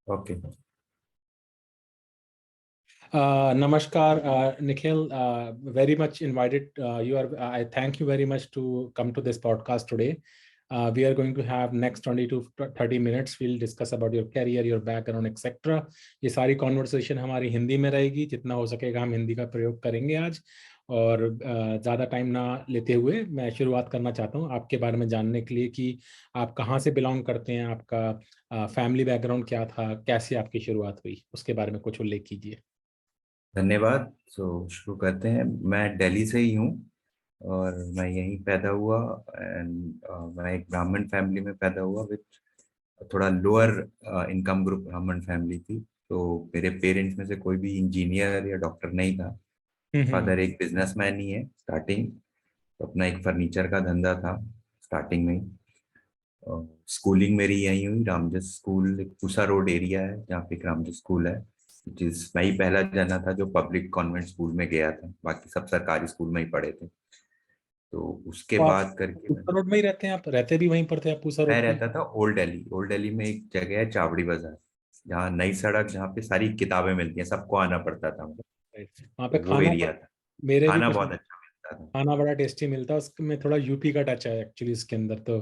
Okay. Namaskar, Nikhil. Very much invited. I thank you very much to come to this podcast today. We are going to have next 20 to 30 minutes. We'll discuss about your career, your background, etc. ये सारी conversation हमारी हिंदी में रहेगी. जितना हो सकेगा हम हिंदी का प्रयोग करेंगे आज. और ज़्यादा टाइम ना लेते हुए मैं शुरुआत करना चाहता हूँ आपके बारे में जानने के लिए कि आप कहाँ से बिलोंग करते हैं, आपका फैमिली बैकग्राउंड क्या था, कैसे आपकी शुरुआत हुई, उसके बारे में कुछ उल्लेख कीजिए। धन्यवाद। शुरू करते हैं। मैं दिल्ली से ही हूँ और मैं यहीं पैदा हुआ। एंड मैं एक ब्राह्मण फैमिली में पैदा हुआ विद थोड़ा लोअर इनकम ग्रुप ब्राह्मण फैमिली थी। तो मेरे पेरेंट्स में से कोई भी इंजीनियर या डॉक्टर नहीं था। फादर एक बिजनेसमैन ही है स्टार्टिंग। तो अपना एक फर्नीचर का धंधा था स्टार्टिंग में ही। स्कूलिंग मेरी यहीं हुई, रामजस स्कूल, एक पूसा रोड एरिया है जहाँ पे एक रामजस स्कूल है। मैं ही पहला जना था जो पब्लिक कॉन्वेंट स्कूल में गया था, बाकी सब सरकारी स्कूल में ही पढ़े थे। तो उसके तो आप बाद करके पूसा रोड में ही रहते हैं? आप रहते भी वहीं पर थे? आप पूसा मैं रोड पे? रहता था ओल्ड दिल्ली। ओल्ड दिल्ली में एक जगह है चावड़ी बाजार, जहाँ नई सड़क, जहाँ पे सारी किताबें मिलती हैं, सबको आना पड़ता था। वहाँ पे तो वो खाना, एरिया था। मेरे भी खाना कुछ बहुत अच्छा मिलता था। खाना बड़ा टेस्टी मिलता है उसमें, थोड़ा यूपी का टच है एक्चुअली इसके अंदर, तो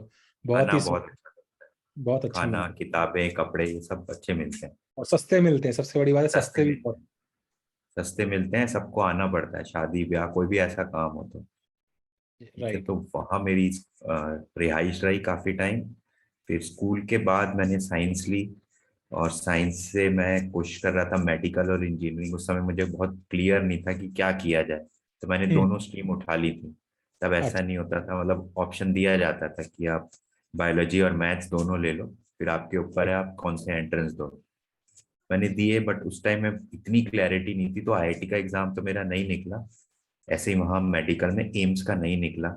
बहुत खाना ही बहुत अच्छा मिलता है। बहुत अच्छा खाना, मिलता है। किताबें, कपड़े, ये सब अच्छे मिलते हैं। और सस्ते मिलते हैं, सबसे बड़ी बात है, सस्ते सस्ते भी मिलते बहुत। हैं। सस्ते मिलते हैं, सबको आना पड़ता है, शादी ब्याह कोई भी ऐसा काम हो तो। ठीक है, राइट। तो वहाँ मेरी रिहाइश रही काफ़ी टाइम। फिर स्कूल के बाद मैंने साइंस ली, और साइंस से मैं कोशिश कर रहा था मेडिकल और इंजीनियरिंग। उस समय मुझे बहुत क्लियर नहीं था कि क्या किया जाए, तो मैंने दोनों स्ट्रीम उठा ली थी। तब ऐसा अच्छा। नहीं होता था, मतलब ऑप्शन दिया जाता था कि आप बायोलॉजी और मैथ्स दोनों ले लो, फिर आपके ऊपर है आप कौन से एंट्रेंस दो। मैंने दिए, बट उस टाइम में इतनी क्लैरिटी नहीं थी, तो आईआईटी का एग्जाम तो मेरा नहीं निकला। ऐसे ही वहाँ मेडिकल में एम्स का नहीं निकला।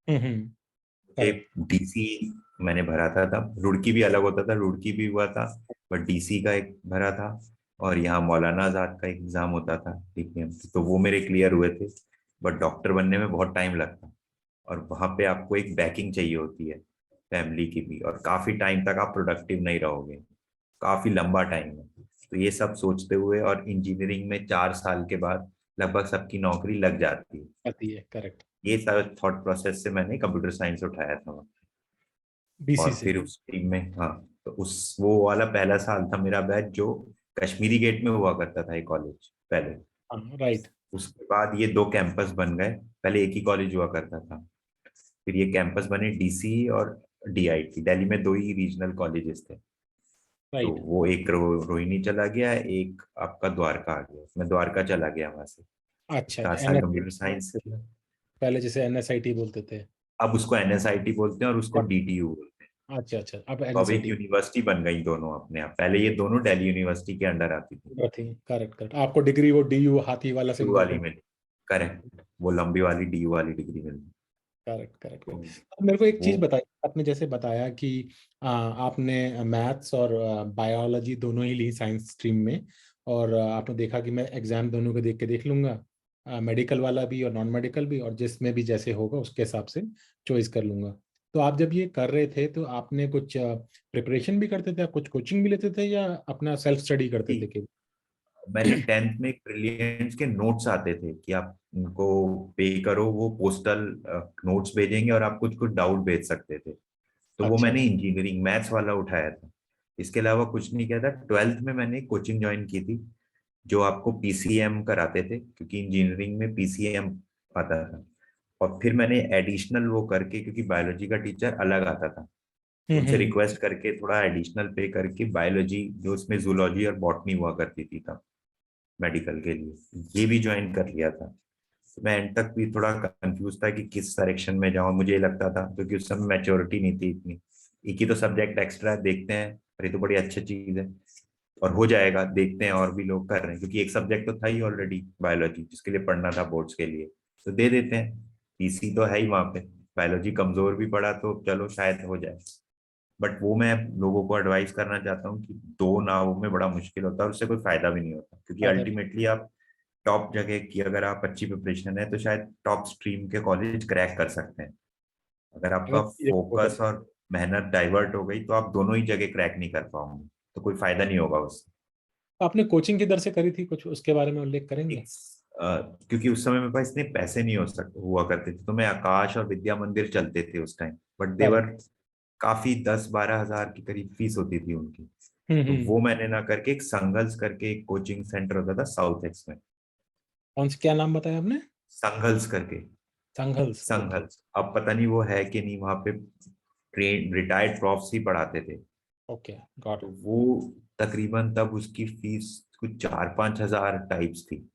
करेक्ट। एक डीसी मैंने भरा था तब, रुड़की भी अलग होता था, रुड़की भी हुआ था, बट डीसी का एक भरा था। और यहाँ मौलाना आजाद का एग्जाम होता था डीपीएम, तो वो मेरे क्लियर हुए थे। बट डॉक्टर बनने में बहुत टाइम लगता, और वहां पे आपको एक बैकिंग चाहिए होती है फैमिली की भी, और काफी टाइम तक आप प्रोडक्टिव नहीं रहोगे, काफी लंबा टाइम है। तो ये सब सोचते हुए, और इंजीनियरिंग में 4 साल के बाद लगभग सबकी नौकरी लग जाती है, आती है, करेक्ट। ये सब थॉट प्रोसेस से मैंने कंप्यूटर साइंस उठाया था। बीसी और से? फिर उस टीम में, हाँ, तो उस वो वाला पहला साल था मेरा बैच, जो कश्मीरी गेट में हुआ करता था ये कॉलेज पहले। हाँ, राइट। उसके बाद ये 2 कैंपस बन गए। पहले एक ही कॉलेज हुआ करता था, फिर ये कैंपस बने, डीसी और डीआईटी। दिल्ली में 2 ही रीजनल कॉलेजेस थे। तो राइट। वो एक रोहिणी चला गया, एक आपका द्वारका आ गया। मैं द्वारका चला गया वहां से। अच्छा, 4 साल एनएस, कंप्यूटर साइंस से किया। पहले जैसे एनएसआईटी बोलते थे। अब उसको एनएसआईटी बोलते हैं और उसको डीटीयू बोलते हैं। अच्छा अच्छा, अब तो अब एक एनएसआईटी यूनिवर्सिटी बन गई दोनों अपने आप। पहले ये दोनों दिल्ली यूनिवर्सिटी के अंडर आती थी। थी। करेक्ट करेक्ट, आपको डिग्री वो डीयू हाथी वाला डीयू सिंबल वाली पे। में, करेक्ट, वो लंबी वाली डीयू वाली डिग्री मिली। करेक्ट करेक्ट तो करेक्ट। अब मेरे को एक वो चीज बताइए, आपने जैसे बताया कि आपने मैथ्स और बायोलॉजी दोनों ही ली साइंस स्ट्रीम में, और आपने देखा कि मैं एग्जाम दोनों को देख के देख लूंगा, मेडिकल वाला भी और नॉन मेडिकल भी, और जिसमें भी जैसे होगा उसके हिसाब से चॉइस कर लूंगा। तो आप जब ये कर रहे थे तो आपने कुछ प्रिपरेशन भी करते थे, आप कुछ कोचिंग भी लेते थे, या अपना सेल्फ स्टडी करते थे केवल? मैंने 10th में ब्रिलियंट्स के नोट्स आते थे कि आप उनको पे करो, वो पोस्टल नोट्स भेजेंगे और आप कुछ कुछ डाउट भेज सकते थे। तो वो अच्छा। मैंने इंजीनियरिंग मैथ्स वाला उठाया था। इसके अलावा कुछ नहीं किया था। 12th में मैंने कोचिंग ज्वाइन की थी, जो आपको पीसीएम कराते थे, क्योंकि इंजीनियरिंग में पीसीएम आता था। और फिर मैंने एडिशनल वो करके, क्योंकि बायोलॉजी का टीचर अलग आता था, तो उनसे हम्म। रिक्वेस्ट करके थोड़ा एडिशनल पे करके बायोलॉजी, जो उसमें जूलॉजी और बॉटनी हुआ करती थी तब मेडिकल के लिए, ये भी ज्वाइन कर लिया था। तो मैं एंड तक भी थोड़ा कंफ्यूज था कि किस डायरेक्शन में जाऊं। मुझे लगता था, क्योंकि उस समय मैच्योरिटी नहीं थी इतनी, एक ही तो सब्जेक्ट एक्स्ट्रा देखते हैं, और ये तो बड़ी अच्छी चीज है और हो जाएगा, देखते हैं और भी लोग कर रहे हैं, क्योंकि एक सब्जेक्ट तो था ही ऑलरेडी बायोलॉजी, जिसके लिए पढ़ना था बोर्ड्स के लिए, तो दे देते हैं। पीसी तो है ही वहां पे, बायोलॉजी कमजोर भी पड़ा तो चलो शायद हो जाए। बट वो मैं लोगों को एडवाइस करना चाहता हूँ कि 2 नाव में बड़ा मुश्किल होता है, और उससे कोई फायदा भी नहीं होता, क्योंकि फायदा भी। अल्टीमेटली आप टॉप जगह की, अगर आप अच्छी प्रिपरेशन है तो शायद टॉप स्ट्रीम के कॉलेज क्रैक कर सकते हैं। अगर अगर आपका चीजें follow फोकस करें। और मेहनत डाइवर्ट हो गई तो आप दोनों ही जगह क्रैक नहीं कर पाओगे। तो कोई फायदा नहीं होगा उससे। आपने कोचिंग किधर से करी थी, कुछ उसके बारे में उल्लेख करेंगे? क्योंकि उस समय मेरे पास इतने पैसे नहीं हुआ करते थे, तो मैं आकाश और विद्या मंदिर चलते थे उस टाइम, बट देवर काफी 10-12 हजार की करीब फीस होती थी उनकी। तो हम्म। वो मैंने ना करके एक संघल्स करके एक कोचिंग सेंटर होता था साउथ एक्स में। कौन से, क्या नाम बताया आपने? संघल्स करके। संघल्स, ओके। संघल्स, अब पता नहीं वो है कि नहीं, वहां पे ट्रेन रिटायर्ड प्रोफ्स ही पढ़ाते थे। ओके, गॉट तो इट। वो तकरीबन तब उसकी फीस कुछ 4-5 हजार टाइप्स थी।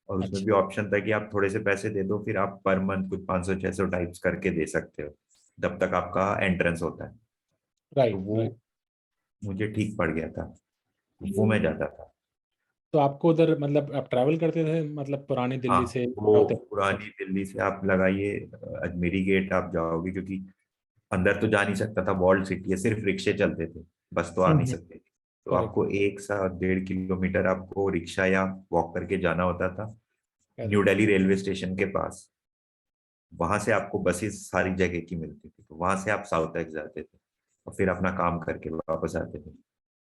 और उसमें अच्छा, भी ऑप्शन था कि आप थोड़े से पैसे दे दो, फिर आप पर मंथ कुछ 500-600 टाइप्स करके दे सकते हो, जब तक आपका एंट्रेंस होता है। तो राइट वो राइट। मुझे ठीक पड़ गया था, वो मैं जाता था। तो आपको उधर मतलब आप ट्रैवल करते थे, मतलब पुरानी हाँ, दिल्ली से वो साउथ? पुरानी दिल्ली से आप लगाइए अजमेरी गेट आप जाओगे, क्योंकि अंदर तो जा नहीं सकता था, वॉल्ड सिटी है, सिर्फ रिक्शे चलते थे, बस तो आ नहीं सकते थे। तो करेक्ट आपको 1 से 1.5 किलोमीटर आपको रिक्शा या वॉक करके जाना होता था new correct. Delhi railway station के पास। वहां से आपको बसेस सारी जगह की मिलती थी, तो वहां से आप साउथ तक जाते थे और फिर अपना काम करके वापस आते थे।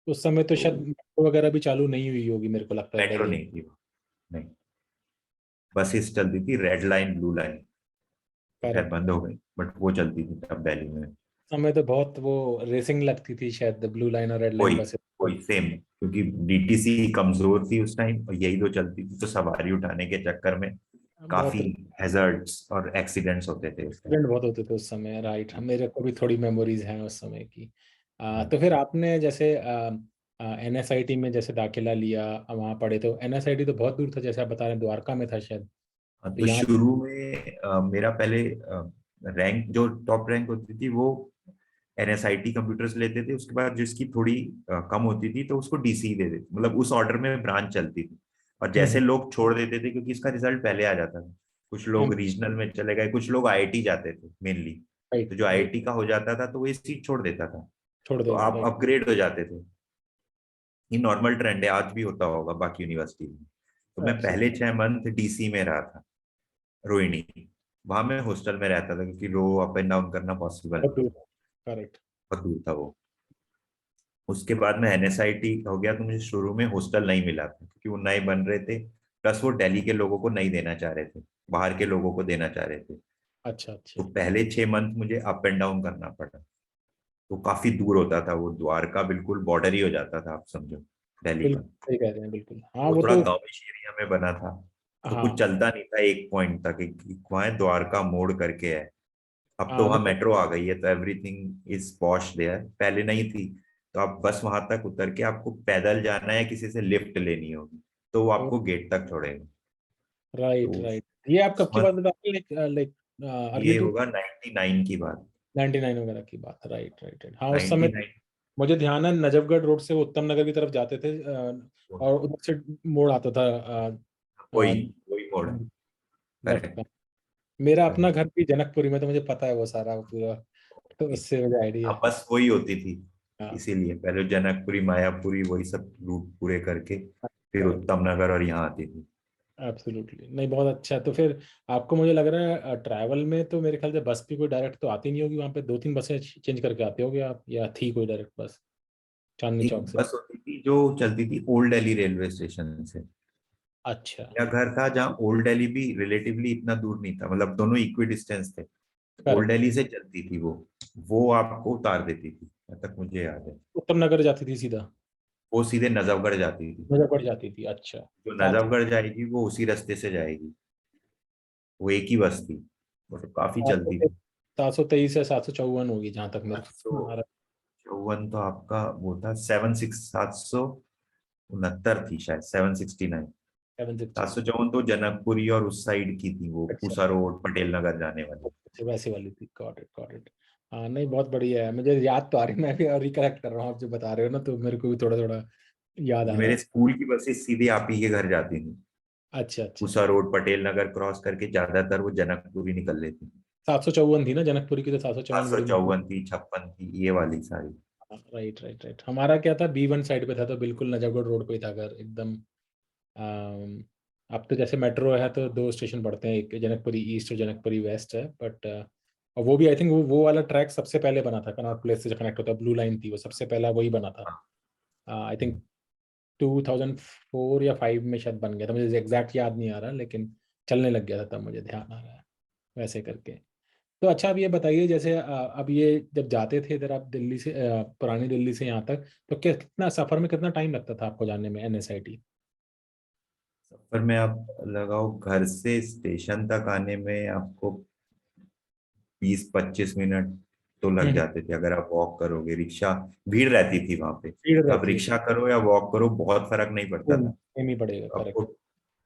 उस समय तो तो शायद मेट्रो वगैरह भी चालू नहीं हुई होगी, मेरे को लगता है मेट्रो दिल्ली में। नहीं थी, नहीं। बसेस चलती थी, रेड लाइन ब्लू लाइन, खैर करेक्ट। बंद हो गई, बट वो चलती थी तब दिल्ली में। समय तो बहुत वो रेसिंग लगती थी शायद, ब्लू लाइन और रेड लाइन कोई बसेस। कोई सेम, क्योंकि डीटीसी कमजोर थी उस टाइम और यही दो चलती थी, तो सवारी उठाने के चक्कर में बहुत काफी हैजर्ड्स और एक्सीडेंट्स होते थे उस टाइम। एक्सीडेंट बहुत होते थे उस समय, राइट। मेरे को भी थोड़ी मेमोरीज हैं उस समय की। तो फिर आपने जैसे एनएसआईटी में जैसे दाखिला लिया, वहाँ पढ़े, तो एनएसआईटी तो बहुत दूर था, जैसे आप बता रहे हैं द्वारका में था शायद। हाँ, तो तो यहाँ शुरू में मेरा पहले रैंक, जो टॉप रैंक होती थी वो एनएसआईटी कंप्यूटर्स लेते थे, उसके बाद जिसकी थोड़ी कम होती थी तो उसको डीसी दे देते, मतलब उस ऑर्डर में ब्रांच चलती थी। और जैसे लोग छोड़ देते थे, क्योंकि इसका रिजल्ट पहले आ जाता था, कुछ लोग रीजनल में चले गए, कुछ लोग आईआईटी जाते थे मेनली। तो राइट जो राइट, आईआईटी का हो जाता था तो वो इस सीट छोड़ देता था, छोड़ तो दो, आप राइट। अपग्रेड हो जाते थे। ये नॉर्मल ट्रेंड है, आज भी होता होगा बाकी यूनिवर्सिटी में। तो मैं पहले 6 मंथ डीसी में रहा था, रोहिणी। वहां मैं हॉस्टल में रहता था, क्योंकि रो अप एंड डाउन करना पॉसिबल बहुत नहीं दूर, था, करेक्ट। बहुत दूर था वो। उसके बाद में एनएसआईटी हो गया, तो मुझे शुरू में हॉस्टल नहीं मिला था, क्योंकि वो नए बन रहे थे, प्लस वो दिल्ली के लोगों को नहीं देना चाह रहे थे, बाहर के लोगों को देना चाह रहे थे। अच्छा तो अच्छा। पहले 6 मंथ मुझे अप एंड डाउन करना पड़ा। तो काफी दूर होता था वो, द्वारका बिल्कुल बॉर्डर ही हो जाता था, आप समझो, दिल्ली का। बिल्कुल सही कह रहे हैं, बिल्कुल। हाँ वो वो थोड़ा तो, गांविश एरिया में बना था, तो कुछ हाँ चलता नहीं था एक पॉइंट तक, वहां द्वारका मोड़ करके है। अब तो हाँ वहां मतलब, मेट्रो आ गई है, तो एवरीथिंग इज पॉश देयर, पहले नहीं थी। तो आप बस वहां तक उतर के आपको पैदल जाना है, किसी से लिफ्ट लेनी होगी, तो वो आपको गेट तक छोड़ेगा। तो राइट राइट। ये आप कब की बात मत, बता रहे हैं, लाइक लाइक अर्ली ये टू होगा 99 की बात। 99 वगैरह की बात, राइट राइट राइट। हाँ उस समय 99। मुझे ध्यान है, नजफगढ़ रोड से वो उत्तम नगर की तरफ जाते थे, और उधर से मोड़ आता था वही वही मोड़ है। Left correct. का। मेरा अपना करेक्ट। घर भी जनकपुरी में, तो मुझे पता है वो सारा पूरा, तो उससे मुझे आइडिया हाँ, है। बस वही होती थी, हाँ, इसीलिए पहले जनकपुरी मायापुरी वही सब रूट पूरे करके फिर करेक्ट। उत्तम नगर और यहाँ आती थी। एब्सोल्युटली, नहीं बहुत अच्छा है। तो फिर आपको, मुझे लग रहा है ट्रैवल में तो मेरे ख्याल से बस भी कोई डायरेक्ट तो आती नहीं होगी, वहाँ पे 2-3 बसें चेंज करके आते होगे आप, या थी कोई डायरेक्ट बस चांदनी एक चौक से? बस होती थी जो चलती थी ओल्ड दिल्ली रेलवे स्टेशन से। अच्छा, मेरा घर था जहाँ ओल्ड दिल्ली भी रिलेटिवली इतना दूर नहीं था, मतलब दोनों इक्वी डिस्टेंस थे। Old correct. दिल्ली से चलती थी वो आपको उतार देती थी, जहाँ तक मुझे याद है। उत्तम नगर जाती थी सीधा? वो सीधे नजफगढ़ जाती थी। मुजफ्फर जाती थी, अच्छा। जो सात नजफगढ़ जाएगी वो उसी रास्ते से जाएगी, वो एक ही बस थी, वो तो काफी सात चलती सौ थी। 723 या 754 होगी जहां तक मेरे सात को सौ हमारा। चौवन तो आपका वो था, 769 थी शायद, 769। 760। 754 तो जनकपुरी और उस साइड की थी, वो अच्छा, पूसा रोड पटेल नगर जाने वाली। अच्छा, वैसे वाली थी, गॉट इट गॉट इट। हाँ नहीं, बहुत बढ़िया है, मुझे याद तो आ रही, मैं भी रिकलेक्ट कर रहा हूँ आप जो बता रहे हो ना, तो मेरे को भी थोड़ा थोड़ा याद आ क्योंकि रहा मेरे है। स्कूल की बसेस सीधे आप ही के घर जाती थी, अच्छा अच्छा। पूसा रोड पटेल नगर क्रॉस करके ज्यादातर वो जनकपुरी निकल लेती थी। 754 थी ना जनकपुरी की, तो सात सौ सात चौवन सौ बड़ी मुश्किल। चौवन थी, 56 थी, ये वाली सारी। Right right right. हमारा क्या था, B1 साइड पे था, तो बिल्कुल नजफगढ़ रोड पे ही था घर एकदम। अम, अब तो जैसे मेट्रो है तो 2 स्टेशन पड़ते हैं, एक जनकपुरी ईस्ट और जनकपुरी वेस्ट है, बट और वो भी आई थिंक वो वाला ट्रैक सबसे पहले बना था, कनॉट प्लेस से जो कनेक्ट होता है, ब्लू लाइन थी वो सबसे पहला, वही बना था। हाँ, आई थिंक 2004 या 5 में शायद बन गया था, मुझे एग्जैक्ट याद नहीं आ रहा, लेकिन चलने लग गया था तब, मुझे ध्यान आ रहा है वैसे करके। तो अच्छा, अब ये बताइए, जैसे अब ये जब जाते थे इधर आप दिल्ली से, पुरानी दिल्ली से यहाँ तक, तो कितना सफर में कितना टाइम लगता था आपको जाने में NSIT? सफर में आप लगाओ घर से स्टेशन तक आने में आपको 20-25 मिनट तो लग हम्म। जाते थे। अगर आप वॉक करोगे, रिक्शा भीड़ रहती थी वहां पे, भीड़ तो आप रहती है, रिक्शा करो या वॉक करो बहुत फर्क नहीं पड़ता था। सेम ही पड़ेगा, आपको करेक्ट।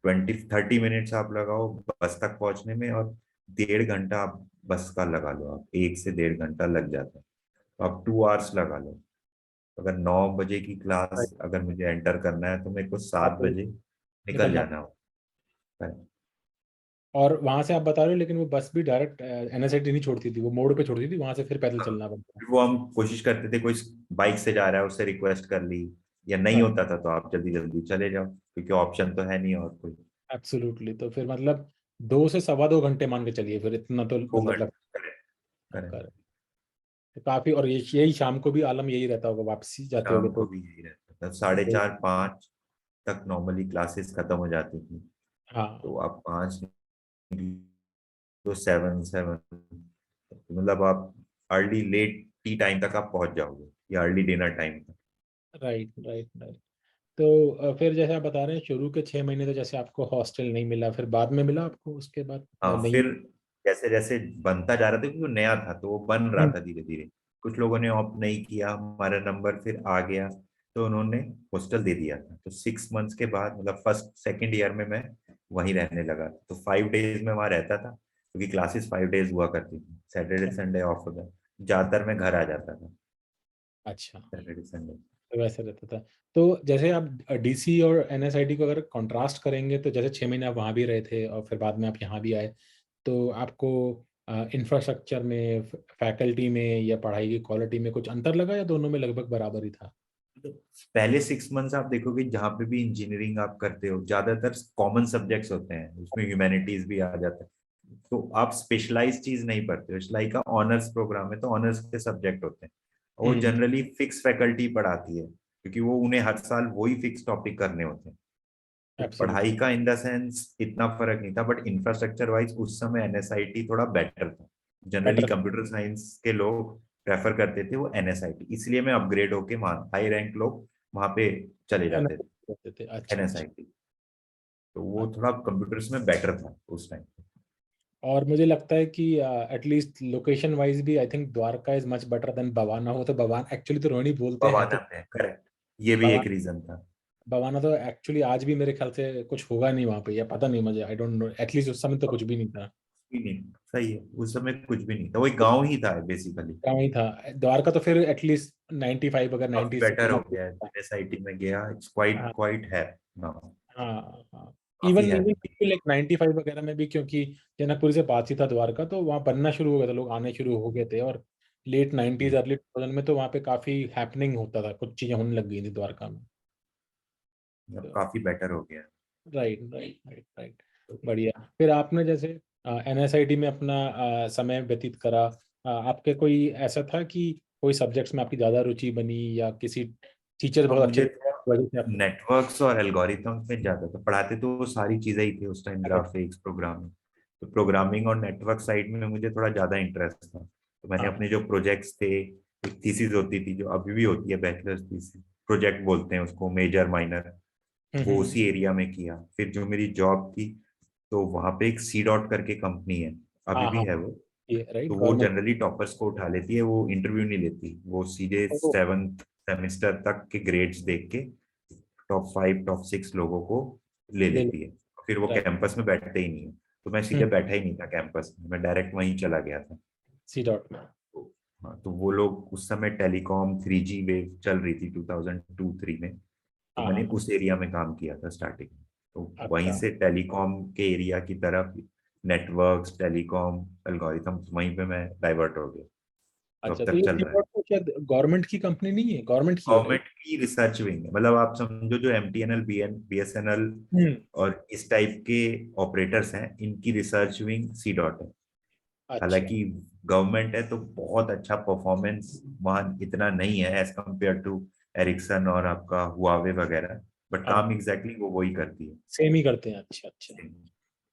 20-30 मिनट्स आप लगाओ बस तक पहुंचने में, और 1.5 घंटा आप बस का लगा लो, आप 1 से 1.5 घंटा लग जाता है, तो आप 2 आवर्स लगा लो। अगर 9 बजे की क्लास अगर मुझे एंटर करना है तो मेरे को 7 बजे निकल निकलना। जाना होता है। और वहां से आप बता रहे हो, लेकिन वो बस भी डायरेक्ट NSIT नहीं छोड़ती थी, वो मोड़ पे छोड़ती थी, वहां से फिर पैदल चलना पड़ता फिर वो हम कोशिश करते थे, कोई बाइक से जा रहा है उससे रिक्वेस्ट कर ली, या नहीं था। होता था तो आप जल्दी जल्दी चले जाओ, क्योंकि ऑप्शन तो है नहीं और कोई। एब्सोल्युटली, तो फिर मतलब 2 से 2.25 घंटे मान के चलिए, फिर इतना तो दो मतलब घंटे करेक्ट करेक्ट। कर तो काफी। और यही शाम को भी आलम यही रहता होगा, वापसी जाते होगे शाम को तो। भी यही रहता था, 4:30-5 तक नॉर्मली क्लासेस खत्म हो जाती थी। हाँ। तो आप 5 तो 7 मतलब आप अर्ली लेट टी टाइम तक आप पहुंच जाओगे, या अर्ली डिनर टाइम तक। Right, right, right. तो फिर जैसे आप बता रहे हैं, शुरू के 6 महीने तो जैसे आपको हॉस्टल नहीं मिला, फिर बाद में मिला आपको उसके बाद हाँ, नहीं? फिर जैसे जैसे बनता जा रहा था, क्योंकि वो नया था तो वो बन रहा हम्म। था धीरे धीरे। कुछ लोगों ने ऑप्ट नहीं किया, हमारा नंबर फिर आ गया तो उन्होंने हॉस्टल दे दिया था। तो 6 मंथ्स के बाद, मतलब फर्स्ट सेकेंड ईयर में मैं वहीं रहने लगा। तो 5 डेज में वहाँ रहता था, क्योंकि क्लासेस 5 डेज हुआ करती थी, सैटरडे संडे ऑफ होता। ज्यादातर मैं घर आ जाता था अच्छा, सैटरडे संडे। तो वैसे रहता था। तो जैसे आप DC और NSIT को अगर कंट्रास्ट करेंगे, तो जैसे 6 महीने आप वहाँ भी रहे थे और फिर बाद में आप यहाँ भी आए, तो आपको इंफ्रास्ट्रक्चर में, फैकल्टी में या पढ़ाई की क्वालिटी में कुछ अंतर लगा, या दोनों में लगभग बराबर ही था? तो पहले 6 मंथ्स आप देखोगे, जहाँ पे भी इंजीनियरिंग आप करते हो ज्यादातर कॉमन सब्जेक्ट्स होते हैं, उसमें ह्यूमैनिटीज भी आ जाता है। तो आप स्पेशलाइज चीज नहीं पढ़ते हो, लाइक का ऑनर्स प्रोग्राम है तो ऑनर्स के सब्जेक्ट होते हैं, और वो हम्म। जनरली फिक्स फैकल्टी पढ़ाती है, क्योंकि वो उन्हें हर साल वही फिक्स टॉपिक करने होते हैं। तो एब्सोल्युटली। पढ़ाई का इन द सेंस इतना फर्क नहीं था, बट इंफ्रास्ट्रक्चर वाइज उस समय NSIT थोड़ा बेटर था। जनरली बेटर था। कंप्यूटर साइंस के लोग प्रेफर करते थे वो NSIT, इसलिए मैं अपग्रेड होके वहाँ हाई रैंक लोग वहाँ पे चले जाते थे NSIT होते थे, अच्छा, अच्छा। NSIT। तो वो अच्छा। थोड़ा कंप्यूटर्स में बेटर था उस टाइम। और मुझे लगता है कि एटलीस्ट लोकेशन वाइज भी I think Dwarka is much better than Bawana. हो तो बवाना एक्चुअली तो रोहिणी बोलते हैं तो पवाना पे करेक्ट, ये भी एक रीजन था। बवाना तो एक्चुअली आज भी मेरे ख्याल से कुछ होगा नहीं वहां पे, या पता नहीं मुझे, आई डोंट नो, एटलीस्ट उस समय तो कुछ भी नहीं था। भी नहीं, सही है, उस समय कुछ भी नहीं था, वही गांव ही था बेसिकली। क्या वही था द्वारका, तो फिर एटलीस्ट 95 अगर काफी 90 से बेटर भी हो मत। गया है, NSIT में गया, इट्स क्वाइट हाँ, क्वाइट है नाउ, हाँ, हाँ। काफी इवन है। इवन लाइक 95 वगैरह में भी, क्योंकि जनकपुरी से बात ही था द्वारका, तो वहाँ बनना शुरू हो गया था, लोग आने शुरू हो गए थे। और लेट 90s अर्ली 2000 में तो वहाँ पे काफी हैपनिंग होता था, कुछ चीजें होने लग गई थी द्वारका में। अब काफी बेटर हो गया है। Right, right, right, right. बढ़िया। फिर आपने जैसे NSIT में अपना समय व्यतीत करा, आपके कोई ऐसा था कि कोई सब्जेक्ट्स में आपकी ज्यादा रुचि बनी, या किसी टीचर हाँ, बहुत अच्छे मुझे थे वजह से आपको? नेटवर्क्स और एल्गोरिथम्स में ज्यादा था, पढ़ाते तो वो सारी चीजें ही थी उस टाइम, ग्राफिक्स प्रोग्रामिंग। तो प्रोग्रामिंग और नेटवर्क साइड में मुझे थोड़ा ज्यादा इंटरेस्ट था, तो मैंने हाँ। अपने जो प्रोजेक्ट्स थे, एक थीसिस होती थी जो अभी भी होती है, बैचलर्स थीसिस प्रोजेक्ट बोलते हैं उसको, मेजर माइनर, हम्म, वो उसी एरिया में किया। फिर जो मेरी जॉब थी, तो वहां पे एक सी डॉट करके कंपनी है, अभी हाँ, भी हाँ। है वो। ये राइट, तो वो गवर्नमेंट। जनरली टॉपर्स को उठा लेती है, वो इंटरव्यू नहीं लेती, वो सीधे 7th सेमेस्टर तक के ग्रेड्स देख के टॉप 5 टॉप 6 लोगों को ले ले लेती है। फिर वो राइट। कैंपस में बैठते ही नहीं है, तो मैं सीधे बैठा ही नहीं था कैंपस में, मैं डायरेक्ट वहीं चला गया था। सी डॉट में। तो हाँ, तो वो लोग उस समय टेलीकॉम 3G वेव चल रही थी 2002-3 में, तो हाँ, मैंने हाँ। उस एरिया में काम किया था स्टार्टिंग में। तो वहीं अच्छा, से टेलीकॉम के एरिया की तरफ, नेटवर्क्स टेलीकॉम एल्गोरिथम्स, वहीं पे मैं डाइवर्ट हो गया। तो अच्छा। अब तो तक ये चल सी रहा है। डॉट तो शायद गवर्नमेंट की कंपनी नहीं है, गवर्नमेंट की है, राइट? गवर्नमेंट की रिसर्च विंग है, मतलब आप समझो जो MTNL BSNL हम्म। और इस टाइप के ऑपरेटर्स हैं, इनकी रिसर्च विंग सी डॉट है। अच्छा। हालांकि गवर्नमेंट है तो बहुत अच्छा परफॉर्मेंस वहाँ इतना नहीं है एज कम्पेयर टू एरिक्सन और आपका हुआवे वगैरह, बट हाँ, काम एग्जैक्टली वो वही करती है। सेम ही करते हैं। अच्छा अच्छा।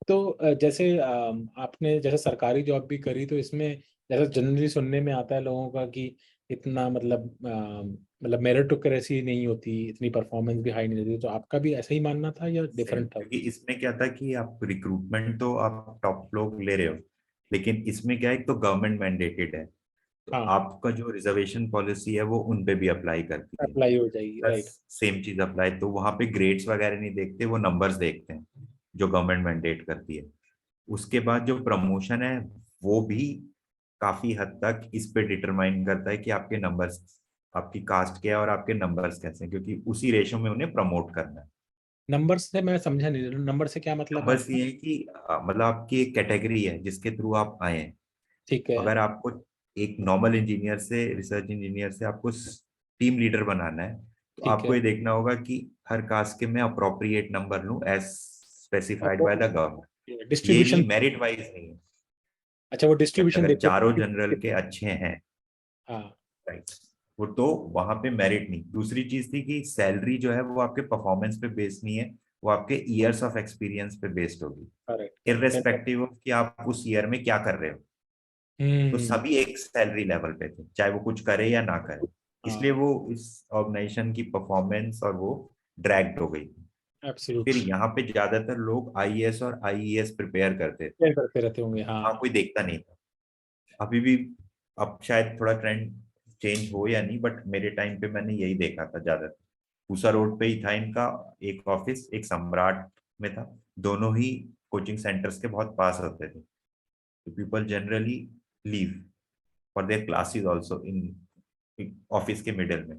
तो जैसे आपने जैसे सरकारी जॉब भी करी, तो इसमें जैसे जनरली सुनने में आता है लोगों का कि इतना मतलब मेरिटोक्रेसी नहीं होती, इतनी परफॉर्मेंस भी हाई नहीं रहती, तो आपका भी ऐसा ही मानना था या सेम, डिफरेंट था? क्योंकि इसमें क्या था कि आप रिक्रूटमेंट तो आप टॉप लोग ले रहे हो, लेकिन इसमें क्या है, एक तो गवर्नमेंट मैंडेटेड है, तो हाँ, आपका जो रिजर्वेशन पॉलिसी है वो उन पे भी अप्लाई करती है। अप्लाई हो जाएगी, बस राइट। सेम चीज अप्लाई, तो वहां पे ग्रेड्स वगैरह नहीं देखते, वो नंबर्स देखते हैं जो गवर्नमेंट मैंडेट करती है। उसके बाद जो प्रमोशन है वो भी काफी हद तक इस पे डिटरमाइन करता है कि आपके नंबर्स, आपकी कास्ट क्या है और आपके नंबर्स कैसे हैं, क्योंकि उसी रेशो में उन्हें प्रमोट करना है। नंबर से मैं समझा नहीं, नंबर से क्या मतलब है नंबर्स आपका? ये है कि मतलब आपकी एक कैटेगरी है जिसके थ्रू आप आए हैं। ठीक है। अगर आपको एक नॉर्मल इंजीनियर से, रिसर्च इंजीनियर से आपको टीम लीडर बनाना है, तो ठीक आपको है। ये देखना होगा कि हर कास्ट के मैं अप्रोप्रिएट नंबर लूं as specified by the government. ये डिस्ट्रीब्यूशन। नहीं, मेरिट वाइज नहीं है अच्छा, वो कि डिस्ट्रीब्यूशन अगर देखते चारों हैं। जनरल के अच्छे हैं, हाँ। राइट, वो तो वहां पे मेरिट नहीं। दूसरी चीज थी कि सैलरी जो है वो आपके परफॉर्मेंस पे बेस्ड नहीं है, वो आपके ईयर्स ऑफ एक्सपीरियंस पे बेस्ड होगी, करेक्ट करेक्ट। इररेस्पेक्टिव ऑफ कि आप उस ईयर में क्या कर रहे हो। तो हम्म। सभी एक सैलरी लेवल पे थे, चाहे वो कुछ करे या ना करे। इसलिए हाँ, वो इस ऑर्गेनाइजेशन की परफॉर्मेंस और वो ड्रैग्ड हो गई थी। फिर एब्सोल्युट। यहाँ पे ज्यादातर लोग आईएएस और आईईएस प्रिपेयर करते थे, क्या करते रहते होंगे, हाँ। वहाँ कोई देखता नहीं था। अभी भी, अब शायद थोड़ा ट्रेंड चेंज हो या नहीं, बट मेरे टाइम पे मैंने यही देखा था ज्यादातर। पूसा रोड पे ही था इनका एक ऑफिस, एक सम्राट में था। दोनों ही कोचिंग सेंटर्स के बहुत पास होते थे, तो people generally leave for their classes also in office के मिडिल में।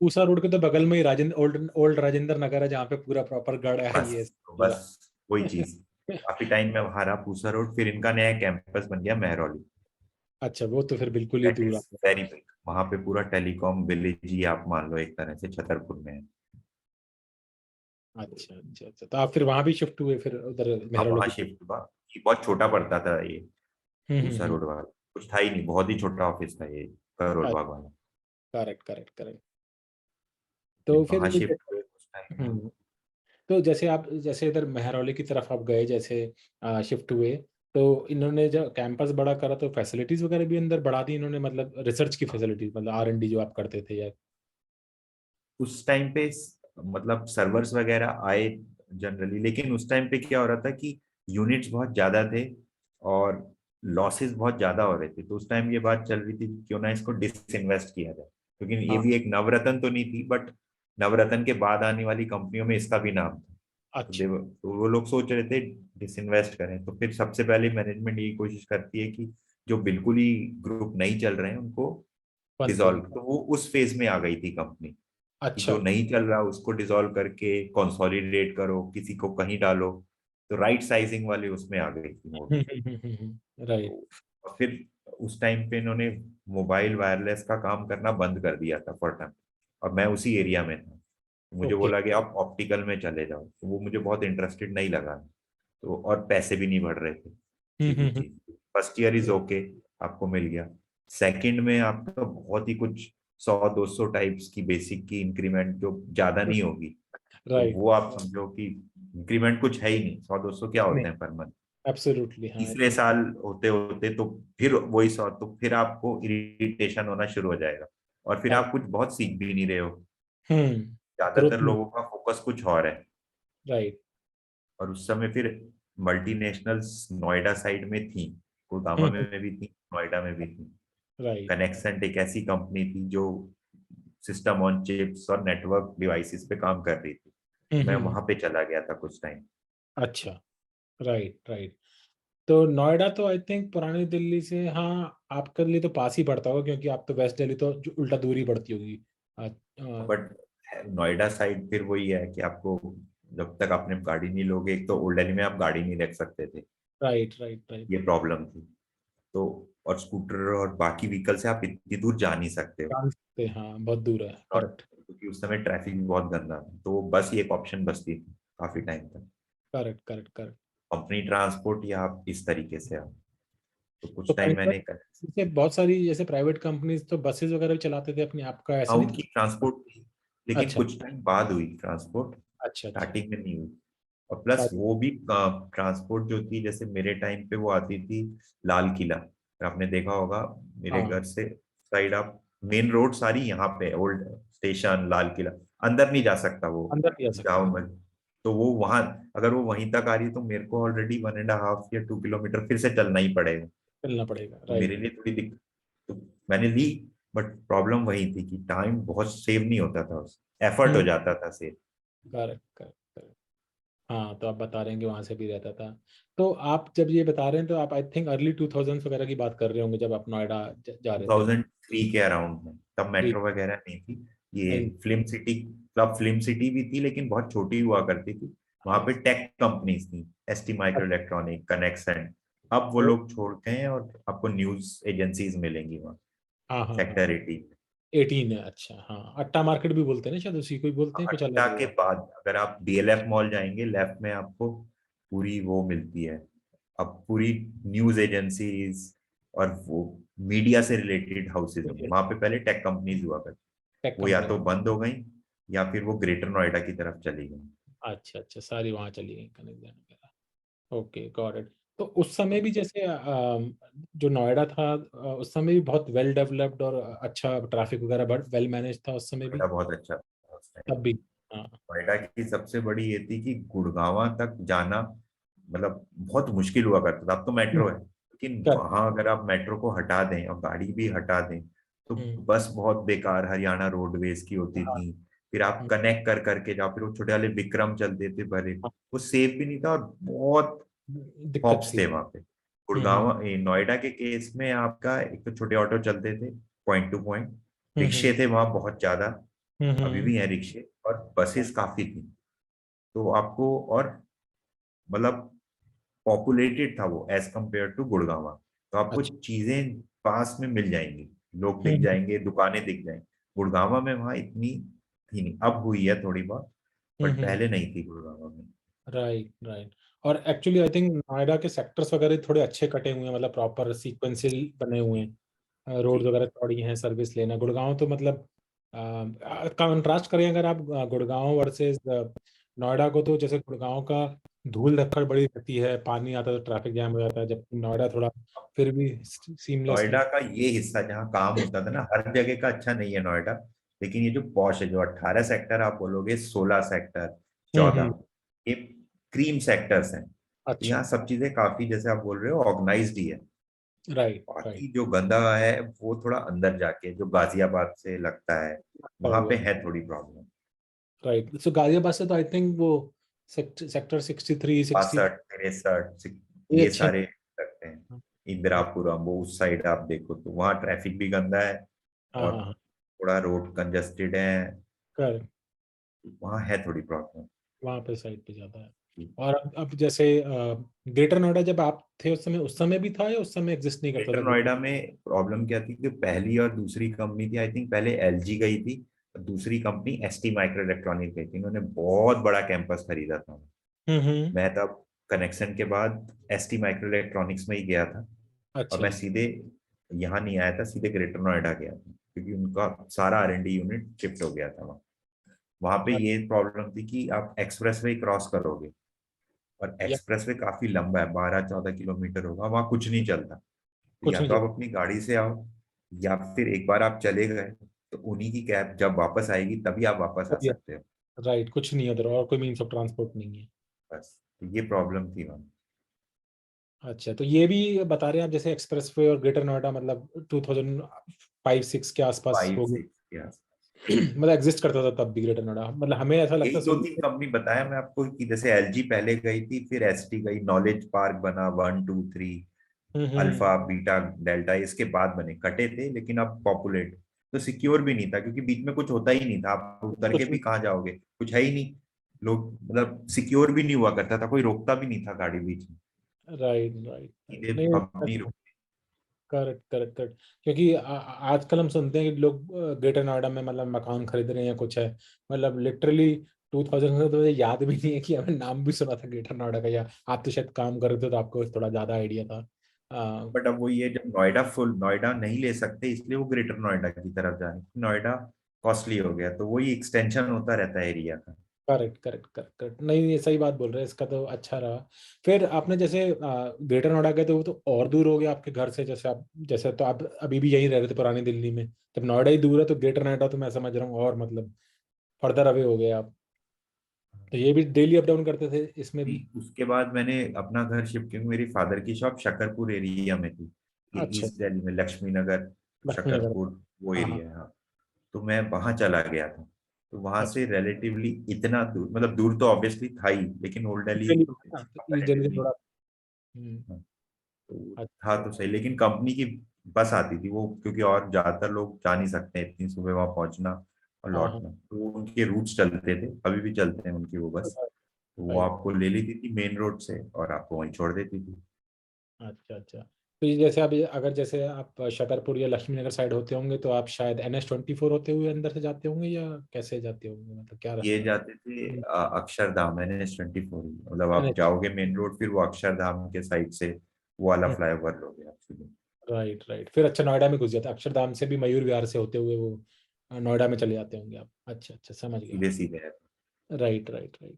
पूसा रोड के तो बगल में ही राजेंद्र ओल्ड ओल्ड राजेंद्र नगर है, जहाँ पे पूरा प्रॉपर गढ़ है बस, ये तो पूरा। बस वही चीज। काफी टाइम में वहां रहा पूसा रोड, फिर इनका नया कैंपस बन गया मेहरौली। अच्छा, वो तो फिर बिल्कुल ही दैट दूर आ इज गया। वेरी बिग, वहां पे पूरा टेलीकॉम विलेज ही आप मान लो एक तरह से छतरपुर में है। अच्छा अच्छा अच्छा, तो आप फिर वहां भी शिफ्ट हुए फिर उधर अब मेहरौली वहां की तरफ? शिफ्ट हुआ, ये बहुत छोटा पड़ता था ये पूसा हम्म। रोड वाला, कुछ था ही नहीं, बहुत ही छोटा ऑफिस था ये करोल बाग वाला। Correct correct correct. फिर तो फिर वहां शिफ्ट हुए उस टाइम। हम्म, तो जैसे आप जैसे इधर मेहरौली की तरफ आप गए, जैसे शिफ्ट हुए, तो इन्होंने जब कैंपस बड़ा करा तो फैसिलिटीज वगैरह भी अंदर बढ़ा दी इन्होंने, मतलब रिसर्च की फैसिलिटीज, मतलब R&D जो आप करते थे या? उस टाइम पे मतलब सर्वर्स वगैरह आए जनरली, लेकिन उस टाइम पे क्या हो रहा था कि यूनिट्स बहुत ज्यादा थे और लॉसेस बहुत ज्यादा हो रहे थे। तो उस टाइम ये बात चल रही थी क्यों ना इसको डिसइन्वेस्ट किया जाए, क्योंकि ये हाँ। भी एक नवरत्न तो नहीं थी, बट नवरत्न के बाद आने वाली कंपनियों में इसका भी नाम था। तो अच्छा। तो वो लोग सोच रहे थे डिसइन्वेस्ट करें, तो फिर सबसे पहले मैनेजमेंट यही कोशिश करती है कि जो बिल्कुल ही ग्रुप नहीं चल रहे हैं उनको बंद कर डिसॉल्व। दिया। तो वो उस फेज में आ गई थी कंपनी कि अच्छा। जो नहीं चल रहा उसको डिसॉल्व करके कंसोलिडेट करो, किसी को कहीं डालो। तो राइट साइजिंग वाली उसमें आ गई थी मोड। राइट। तो और फिर उस टाइम पे इन्होंने मोबाइल वायरलेस का काम करना बंद कर दिया था फॉर टाइम, और मैं उसी एरिया में था। तो मुझे ओके। बोला कि आप ऑप्टिकल में चले जाओ, तो वो मुझे बहुत इंटरेस्टेड नहीं लगा। तो और पैसे भी नहीं बढ़ रहे थे, सीधी चीज। फर्स्ट ईयर इज ओके, आपको मिल गया। सेकंड में आपका बहुत ही कुछ 100-200 टाइप्स की बेसिक की इंक्रीमेंट जो ज्यादा नहीं होगी, तो राइट। वो आप समझो कि इंक्रीमेंट कुछ है ही नहीं। 100-200 क्या नहीं, होते हैं पर मंथ। एब्सोल्युटली, हाँ, तीसरे इतना। साल होते होते तो फिर वही 100, तो फिर आपको इरिटेशन होना शुरू हो जाएगा, और फिर आप कुछ बहुत सीख भी नहीं रहे हो। ग्रोथ ज्यादातर नहीं। लोगों का फोकस कुछ और है। राइट। और उस समय फिर मल्टीनेशनल्स नोएडा साइड में थी, कोडामा में भी थी, नोएडा में भी थी। राइट। कनेक्सेंट एक ऐसी कंपनी थी जो सिस्टम ऑन चिप्स और नेटवर्क डिवाइसेस पे काम कर रही थी। मैं वहां पे चला गया था कुछ टाइम। अच्छा। Right right. तो नोएडा तो आई थिंक पुरानी दिल्ली से, हाँ, आपके लिए तो पास ही पड़ता होगा, क्योंकि आप तो वेस्ट दिल्ली, तो जो उल्टा दूरी पड़ती होगी। बट नोएडा साइड फिर वही है कि आपको जब तक आपने गाड़ी नहीं लोगे, एक तो ओल्ड दिल्ली में आप गाड़ी नहीं रख सकते थे, राइट राइट राइट। ये प्रॉब्लम थी। तो और स्कूटर और बाकी व्हीकल से आप इतनी दूर जा नहीं सकते हो। जान सकते हैं, हाँ, बहुत दूर है, और करेक्ट। क्योंकि उस समय ट्रैफिक भी बहुत गंदा था, तो बस ही एक ऑप्शन बचती थी काफी टाइम तक। Correct correct correct. Company transport या आप इस तरीके से आप, तो तो कुछ टाइम प्राइवेट, मैंने जैसे बहुत सारी जैसे प्राइवेट कंपनीज तो बसेस वगैरह भी चलाते थे अपनी, आपका ऐसा हाँ नहीं उनकी था? ट्रांसपोर्ट थी, लेकिन अच्छा कुछ टाइम बाद हुई ट्रांसपोर्ट, अच्छा अच्छा। स्टार्टिंग में नहीं हुई। और प्लस शादी- वो भी ट्रांसपोर्ट जो थी, जैसे मेरे टाइम पे वो आती थी लाल किला, अगर आपने देखा होगा मेरे हाँ, घर से साइड, आप मेन रोड सारी यहाँ पे, ओल्ड स्टेशन, लाल किला, अंदर नहीं जा सकता वो, अंदर नहीं आ सकते। जाओ मत। तो वो वहां, अगर वो वहीं तक आ रही है तो मेरे को ऑलरेडी 1.5 या 2 किलोमीटर फिर से चलना ही पड़ेगा। चलना पड़ेगा, तो राइट। मेरे लिए थोड़ी दिक्कत, तो मैंने ली। बट प्रॉब्लम वही थी कि टाइम बहुत सेव नहीं होता था, उस एफर्ट हो हम्म। जाता था सेव। Correct correct correct. हाँ, तो आप बता रहे हैं कि वहां से भी रहता था। तो आप जब ये बता रहे हैं तो आप आई थिंक अर्ली 2000 वगैरह की बात कर रहे होंगे, जब आप नोएडा जा रहे थे। 2003 के अराउंड में, तब जी। मेट्रो वगैरह नहीं थी। ये नहीं। Film city, club film city भी थी लेकिन बहुत छोटी हुआ करती थी। वहां हाँ। पे टेक कंपनीज थी, एसटी माइक्रो इलेक्ट्रॉनिक, कनेक्शन। अब वो लोग छोड़ गए हैं और आपको न्यूज एजेंसीज मिलेंगी वहाँ, हाँ हाँ हाँ। सेक्टर 18। 18 है, अच्छा। हाँ, अट्टा मार्केट भी बोलते हैं ना शायद, उसी को ही बोलते हैं, कुछ अट्टा अलग के होगा। बाद अगर आप डीएलएफ मॉल जाएंगे, लेफ्ट में आपको पूरी वो मिलती है। अब पूरी न्यूज एजेंसीज और वो मीडिया से रिलेटेड हाउसेज होंगे वहां पे, पहले टेक कंपनीज हुआ करती। टेक वो या कंपनी। तो बंद हो गई या फिर वो ग्रेटर नोएडा की तरफ चली गई। अच्छा अच्छा, सारी वहाँ चली गई, कनेक्ट वगैरह। Okay, got it. तो उस समय भी जैसे जो नोएडा था, उस समय भी बहुत वेल डेवलप्ड और अच्छा ट्रैफिक वगैरह बट वेल मैनेज था उस समय भी। नोएडा बहुत अच्छा था उस टाइम। तब भी। हाँ। नोएडा की सबसे बड़ी ये थी कि गुड़गांव तक जाना मतलब बहुत मुश्किल हुआ करता था। अब तो मेट्रो है, लेकिन कर। वहां अगर आप मेट्रो को हटा दें और गाड़ी भी हटा दें, तो हम्म। बस बहुत बेकार हरियाणा रोडवेज की होती हाँ। थी। फिर आप हम्म, कनेक्ट कर करके जाओ, फिर वो छोटे वाले विक्रम चलते थे बड़े, हाँ, वो सेफ भी नहीं था और बहुत दिक्कत हॉप्स थी। थे वहां पे। हम्म गुड़गांव नोएडा के केस में आपका एक तो छोटे ऑटो चलते थे, पॉइंट टू पॉइंट। हम्म रिक्शे थे वहां बहुत ज्यादा, अभी हम्म। भी हैं रिक्शे, और बसेस काफी थी। तो आपको, और मतलब पॉपुलेटेड था वो एज कंपेयर टू गुड़गांव। तो आपको अच्छा। चीजें पास में मिल जाएंगी, लोग दिख हम्म जाएंगे, दुकानें दिख जाएंगी। गुड़गांव में वहाँ इतनी थी नहीं, अब हुई है थोड़ी बहुत, बट हम्म। पहले नहीं थी गुड़गांव में। Right right. और एक्चुअली आई थिंक नोएडा के सेक्टर्स वगैरह थोड़े अच्छे कटे हुए हैं, मतलब प्रॉपर सीक्वेंशियल बने हुए हैं, रोड जी। वगैरह चौड़ी हैं, सर्विस लेना। गुड़गांव तो मतलब कंट्रास्ट करें अगर आप गुड़गांव वर्सेस नोएडा को, तो जैसे गुड़गांव का धूल धक्कड़ बड़ी रहती है, पानी आता है तो ट्रैफिक जैम हो जाता है, जबकि नोएडा थोड़ा फिर भी सीमलेसली। नोएडा का ये हिस्सा जहाँ काम होता था ना, हर जगह का अच्छा नहीं है नोएडा। लेकिन ये जो पॉश है, जो 18 सेक्टर आप बोलोगे, 16 सेक्टर, हम्म। 14, ये क्रीम सेक्टर्स हैं। तो अच्छा। यहाँ सब चीजें काफी, जैसे आप बोल रहे हो, ऑर्गेनाइज्ड ही है। Right right. बाकी जो गंदा है वो थोड़ा अंदर जाके, जो गाजियाबाद से लगता है, वहां पे हुआ। है थोड़ी प्रॉब्लम। राइट, सो गाजियाबाद से तो आई थिंक वो सेक्टर 63 60 62, 63, ये ये अच्छे। सारे लगते हैं। इंदिरापुरम, वो उस साइड आप देखो तो वहाँ ट्रैफिक भी गंदा है, हाँ और हाँ हाँ। थोड़ा रोड कंजेस्टेड है। कर। वहाँ है थोड़ी प्रॉब्लम। वहाँ पे साइड पे ज्यादा है। और अब जैसे ग्रेटर नोएडा जब आप थे उस समय भी था, या उस समय एग्जिस्ट नहीं करता ग्रेटर था? नोएडा में प्रॉब्लम क्या थी कि पहली और दूसरी कंपनी थी, आई थिंक पहले एलजी गई थी, और दूसरी कंपनी एसटी माइक्रो इलेक्ट्रॉनिक गई थी। इन्होंने बहुत बड़ा कैंपस खरीदा था। हम्म। मैं तब कनेक्शन के बाद एसटी माइक्रो इलेक्ट्रॉनिक्स में ही गया था, और अच्छा। मैं सीधे यहाँ नहीं आया था, सीधे ग्रेटर नोएडा गया था, क्योंकि उनका सारा R&D यूनिट शिफ्ट हो गया था वहाँ। वहाँ पे ये प्रॉब्लम थी कि आप एक्सप्रेस वे क्रॉस करोगे, और या एक्सप्रेस वे काफी लंबा है, 12-14 किलोमीटर होगा, वहाँ कुछ नहीं चलता। तो कुछ या नहीं तो चलता। आप अपनी गाड़ी से आओ, या फिर एक बार आप चले गए तो उन्हीं की कैब जब वापस आएगी तभी आप वापस आ सकते हो। राइट, कुछ नहीं है उधर, और कोई मीन्स ऑफ ट्रांसपोर्ट नहीं है। बस, तो ये प्रॉब्लम थी वहाँ। अच्छा, तो ये भी बता रहे हैं आप जैसे एक्सप्रेसवे और ग्रेटर नोएडा मतलब 2005-6 के आसपास फाइव हो गए। सिक्स या मतलब एग्जिस्ट करता था तब भी ग्रेटर नोएडा, मतलब हमें ऐसा लगता यही है दो शुरू तीन से। कंपनी बताया मैं आपको, कि जैसे एलजी पहले गई थी, फिर एसटी गई, नॉलेज पार्क बना, 1, 2, 3, हम्म। अल्फा, बीटा, डेल्टा, इसके बाद बने, कटे थे लेकिन अब पॉपुलेट। तो सिक्योर भी नहीं था, क्योंकि बीच में कुछ होता ही नहीं था, आप उतर के कुछ भी नहीं। कहाँ जाओगे, कुछ है ही नहीं। लोग मतलब सिक्योर भी नहीं हुआ करता था, कोई रोकता भी नहीं था गाड़ी बीच में, राइट राइट राइट। सीधे नहीं, कंपनी रुक। Correct correct correct. क्योंकि आजकल हम सुनते हैं कि लोग ग्रेटर नोएडा में मतलब मकान खरीद रहे हैं या कुछ है, मतलब लिटरली 2000 में तो मुझे याद भी नहीं है कि हमें नाम भी सुना था ग्रेटर नोएडा का, या आप तो शायद काम कर रहे थे तो आपको थोड़ा ज्यादा आइडिया था। आ, बट अब वो ये, जब नोएडा फुल नोएडा नहीं ले सकते, इसलिए वो ग्रेटर नोएडा की तरफ जा रहे हैं। नोएडा हम्म। कॉस्टली हो गया, तो वही एक्सटेंशन होता रहता है एरिया का। करेक्ट करेक्ट करेक्ट करेक्ट, नहीं ये सही बात बोल रहे हैं, इसका तो अच्छा रहा। फिर आपने जैसे ग्रेटर नोएडा गए तो वो तो और दूर हो गया आपके घर से, जैसे आप जैसे तो आप अभी भी यहीं रह रहे थे पुरानी दिल्ली में, जब नोएडा ही दूर है तो ग्रेटर नोएडा तो मैं समझ रहा हूँ और मतलब फर्दर अवे हो गए आप, तो ये भी डेली अप डाउन करते थे इसमें भी? उसके बाद मैंने अपना घर शिफ्ट किया, मेरी फादर की शॉप शकरपुर एरिया में थी, ये अच्छा। ईस्ट दिल्ली में, लक्ष्मी नगर, लक्ष्मी नगर। शकरपुर, वो हाँ हाँ। एरिया है, हाँ। तो मैं वहां चला गया था। तो वहां अच्छा। से रिलेटिवली इतना दूर, मतलब दूर तो ऑब्वियसली था ही, लेकिन ओल्ड दिल्ली दिल्ली, हाँ, तो ईस्ट दिल्ली कंपैरेटिवली से नहीं। थोड़ा। हम्म। हाँ, तो अच्छा। था तो सही, लेकिन कंपनी की बस आती थी वो, क्योंकि और ज्यादातर लोग जा नहीं सकते इतनी सुबह वहां पहुंचना और हाँ हाँ। लौटना, तो उनके रूट्स चलते थे, अभी भी चलते हैं उनकी वो बस। तो वो राइट। आपको ले लेती थी मेन रोड से और आपको वहीं छोड़ देती थी। अच्छा अच्छा, तो ये जैसे आप अगर जैसे आप शकरपुर या लक्ष्मी नगर साइड होते होंगे तो आप शायद NH 24 होते हुए अंदर से जाते होंगे, या कैसे जाते होंगे, मतलब क्या ये रास्ता? जाते थे अक्षरधाम, NH 24, मतलब आप NH। जाओगे मेन रोड, फिर वो अक्षरधाम के साइड से वो वाला फ्लाईओवर लोगे आप सीधे। राइट राइट, फिर अच्छा नोएडा में घुस जाते, अक्षरधाम से भी मयूर विहार से होते हुए वो नोएडा में चले जाते होंगे आप। अच्छा अच्छा, समझ गया। सीधे सीधे है। राइट राइट राइट,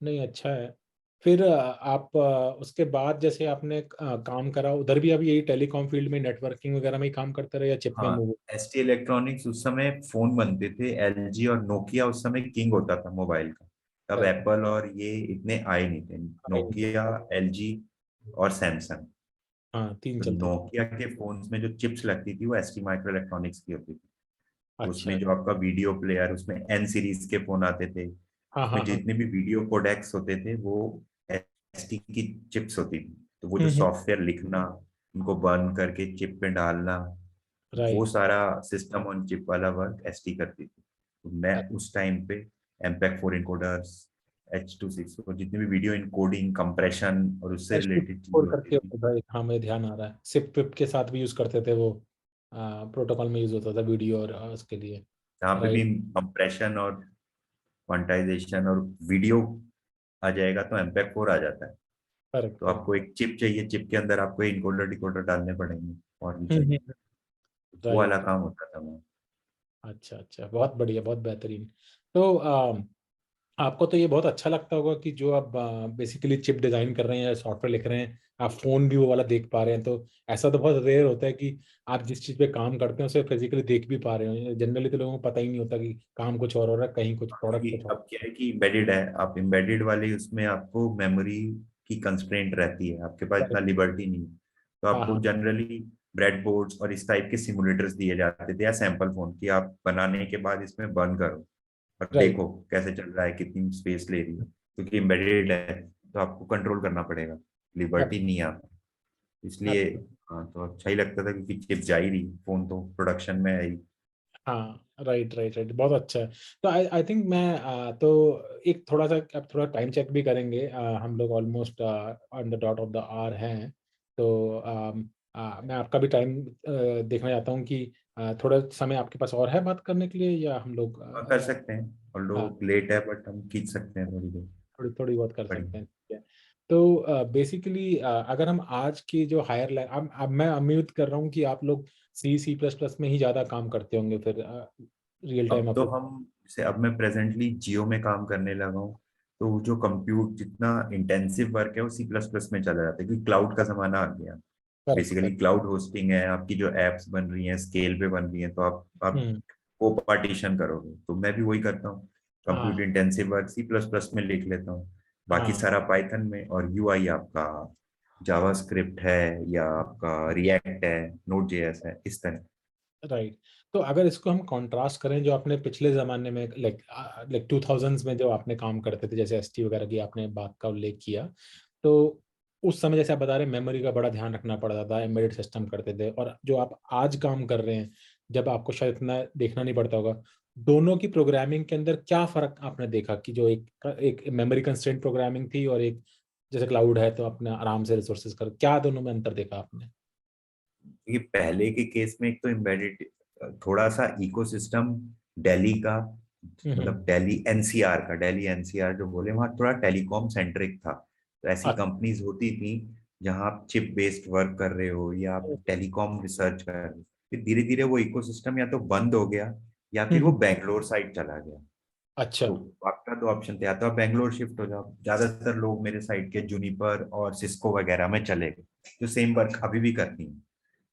नहीं अच्छा है। फिर आप उसके बाद जैसे आपने काम करा उधर भी, अभी यही टेलीकॉम फील्ड में नेटवर्किंग वगैरह में ही काम करते रहे या चिप में हाँ, मूव? ST इलेक्ट्रॉनिक्स, उस समय फोन बनते थे, LG और नोकिया उस समय किंग होता था मोबाइल का। तब करेक्ट। एप्पल और ये इतने आए नहीं थे। नोकिया, LG और सैमसंग। हाँ, तीन तो चलते थे। नोकिया के फोन्स में जो चिप्स लगती थी वो ST माइक्रो इलेक्ट्रॉनिक्स की होती थी। अच्छा। उसमें जो आपका वीडियो प्लेयर, उसमें N सीरीज के फोन आते थे, हाँ उसमें हाँ हाँ। जितने भी वीडियो कोडेक्स होते थे वो ST की चिप्स होती थी। तो वो जो हम्म। सॉफ्टवेयर लिखना, उनको बर्न करके चिप पे डालना, वो राइट। सारा सिस्टम ऑन चिप वाला वर्क ST करती थी। तो मैं उस टाइम पे MPEG 4 इनकोडर्स, H.264 और जितने भी वीडियो इनकोडिंग, कंप्रेशन और उससे रिलेटेड कोड चीजें होती करके थी। होता है, हाँ मुझे ध्यान आ रहा है, सिप पिप के साथ भी यूज करते थे वो, प्रोटोकॉल में यूज होता था वीडियो और उसके लिए। जहाँ पे भी राइट। कंप्रेशन और क्वांटाइजेशन और वीडियो आ जाएगा तो MPEG 4 आ जाता है। करेक्ट तो करेक्ट। आपको एक चिप चाहिए, चिप के अंदर आपको इनकोडर डिकोडर डालने पड़ेंगे और भी चाहिए। वो वाला राइट। काम होता था वो। अच्छा अच्छा, बहुत बढ़िया, बहुत बेहतरीन। तो आपको तो ये बहुत अच्छा लगता होगा कि जो आप बेसिकली चिप डिजाइन कर रहे हैं या सॉफ्टवेयर लिख रहे हैं, आप फोन भी वो वाला देख पा रहे हैं, तो ऐसा तो बहुत रेयर होता है कि आप जिस चीज पे काम करते हैं उसे फिजिकली देख भी पा रहे हो। जनरली तो लोगों को पता ही नहीं होता कि काम कुछ और हो रहा है, कहीं कुछ प्रोडक्ट क्योंकि कुछ और। अब क्या है कि एम्बेडेड है, आप एम्बेडेड वाले उसमें आपको मेमोरी की कंस्ट्रेंट रहती है, आपके पास इतना लिबर्टी नहीं है। तो हाँ आपको हाँ। जनरली ब्रेड बोर्ड्स और इस टाइप के सिमुलेटर्स दिए जाते थे, या सैंपल फोन की आप बनाने के बाद इसमें बर्न करो और राइट। देखो कैसे चल रहा है, कितनी स्पेस ले रही है, क्योंकि एम्बेडेड है तो आपको कंट्रोल करना पड़ेगा, लिबर्टी नहीं है आपको। इसलिए हाँ, तो अच्छा ही लगता था क्योंकि चिप जा ही रही, फोन तो प्रोडक्शन में है ही। हाँ राइट राइट राइट, बहुत अच्छा है। तो आई आई थिंक मैं तो एक थोड़ा सा अब थोड़ा टाइम चेक भी करेंगे, हम लोग almost on the dot of the hour हैं। तो मैं आपका भी टाइम देखना चाहता हूँ कि थोड़ा समय आपके पास और है बात करने के लिए, या हम लोग हाँ, कर सकते हैं, और हाँ, लोग लेट है बट हम खींच सकते हैं थोड़ी देर। थोड़ी थोड़ी बहुत कर सकते बढ़िया। हैं, ठीक है। तो बेसिकली अगर हम आज की जो हायर अब मैं उम्मीद कर रहा हूँ कि आप लोग C++ में ही ज़्यादा काम करते होंगे फिर रियल टाइम अब तो अप्रोच। हम, जैसे अब मैं प्रेजेंटली जियो में काम करने लगा हूँ, तो वो जो कंप्यूट जितना इंटेंसिव वर्क है वो C++ में चला जाता है, क्योंकि क्लाउड का जमाना आ गया। Correct basically correct. Cloud hosting है, आपकी जो एप्स बन रही हैं स्केल पे बन रही हैं, तो आप हम्म। को पार्टीशन करोगे, तो मैं भी वही करता हूँ। कंप्यूट हाँ इंटेंसिव वर्क C++ में लिख लेता हूँ, बाकी हाँ। सारा पाइथन में, और UI आपका जावास्क्रिप्ट है या आपका रिएक्ट है, नोड जेएस है, इस तरह। राइट। तो अगर इसको हम कंट्रास्ट करें जो आपने पिछले ज़माने में लाइक लाइक 2000s में जो आपने काम करते थे, जैसे ST वगैरह की आपने बात का उल्लेख किया, तो उस समय जैसे आप बता रहे हैं मेमोरी का बड़ा ध्यान रखना पड़ता था, एम्बेडेड सिस्टम करते थे, और जो आप आज काम कर रहे हैं जब आपको शायद इतना देखना नहीं पड़ता होगा, दोनों की प्रोग्रामिंग के अंदर क्या फ़र्क आपने देखा कि जो एक एक मेमोरी कंस्ट्रेंट प्रोग्रामिंग थी और एक जैसे क्लाउड है तो अपने आराम से रिसोर्सेज कर, क्या दोनों में अंतर देखा आपने? ये पहले के केस में एक तो एम्बेडेड, थोड़ा सा इकोसिस्टम दिल्ली का, हम्म। मतलब दिल्ली एनसीआर जो बोले, वहाँ थोड़ा टेलीकॉम सेंट्रिक था। तो ऐसी अच्छा। कंपनीज होती थी जहाँ आप चिप बेस्ड वर्क कर रहे हो या आप टेलीकॉम रिसर्च कर रहे हो। फिर धीरे धीरे वो इकोसिस्टम या तो बंद हो गया, या फिर वो बेंगलोर साइड चला गया। अच्छा। तो आपका दो ऑप्शन थे, या तो आप बेंगलोर शिफ्ट हो जाओ, ज्यादातर लोग मेरे साइड के जूनिपर और सिस्को वगैरह में चले गए, जो सेम वर्क अभी भी करती हैं।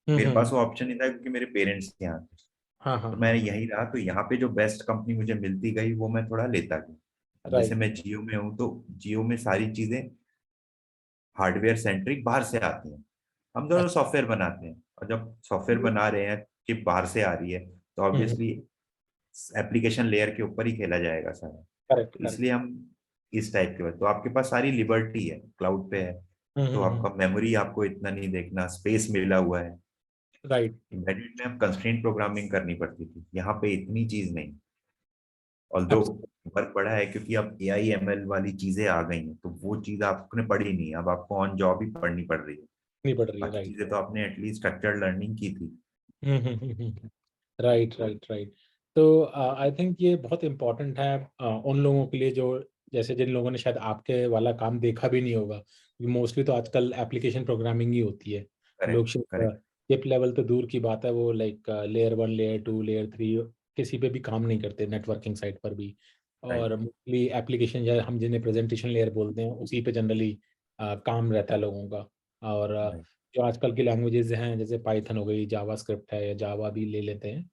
मेरे हम्म। पास वो ऑप्शन नहीं था क्योंकि मेरे पेरेंट्स यहाँ थे। हाँ हाँ तो मैं हाँ। यही रहा, तो यहाँ पे जो बेस्ट कंपनी मुझे मिलती गई वो मैं थोड़ा लेता गया। अब जैसे राइट। मैं जियो में हूँ, तो जियो में सारी चीजें हार्डवेयर सेंट्रिक बाहर से आती हैं। हम दोनों अच्छा। सॉफ्टवेयर बनाते हैं, और जब सॉफ्टवेयर बना रहे हैं, चिप बाहर से आ रही है, तो हम्म। ऑब्वियसली एप्लीकेशन लेयर के ऊपर ही खेला जाएगा सारा। करेक्ट तो करेक्ट। इसलिए हम इस टाइप के, तो आपके पास सारी लिबर्टी है, क्लाउड पे है। तो हम्म। आपका मेमोरी आपको इतना नहीं देखना, स्पेस मिला हुआ है। राइट। एम्बेडेड में हम कंस्ट्रेंट प्रोग्रामिंग करनी पड़ती थी, यहाँ पे इतनी चीज नहीं। ऑल्दो वर्क बड़ा है क्योंकि अब AI ML वाली चीजें आ गई हैं, तो वो चीज आपने पढ़ी नहीं, अब आपको ऑन जॉब ही पढ़नी पड़ रही है। नहीं पड़ रही है। बाकी राइट। चीजें तो आपने एटलीस्ट स्ट्रक्चर्ड लर्निंग की थी। Right right right. तो आई थिंक ये बहुत इम्पोर्टेंट है उन लोगों के लिए जो, जैसे जिन लोगों ने शायद आपके वाला काम देखा भी नहीं होगा, मोस्टली तो आजकल एप्लीकेशन प्रोग्रामिंग ही होती है। लोग करेक्ट करेक्ट। चिप लेवल तो दूर की बात है, वो लाइक लेयर 1 लेयर 2 लेयर 3 किसी पे भी काम नहीं करते, नेटवर्किंग साइट पर भी। राइट और मोस्टली एप्लीकेशन या हम जिन्हें प्रेजेंटेशन लेयर बोलते हैं उसी पे जनरली काम रहता है लोगों का। और राइट। जो आजकल की लैंग्वेजेस हैं जैसे पाइथन हो गई, जावा स्क्रिप्ट है या जावा भी ले लेते हैं,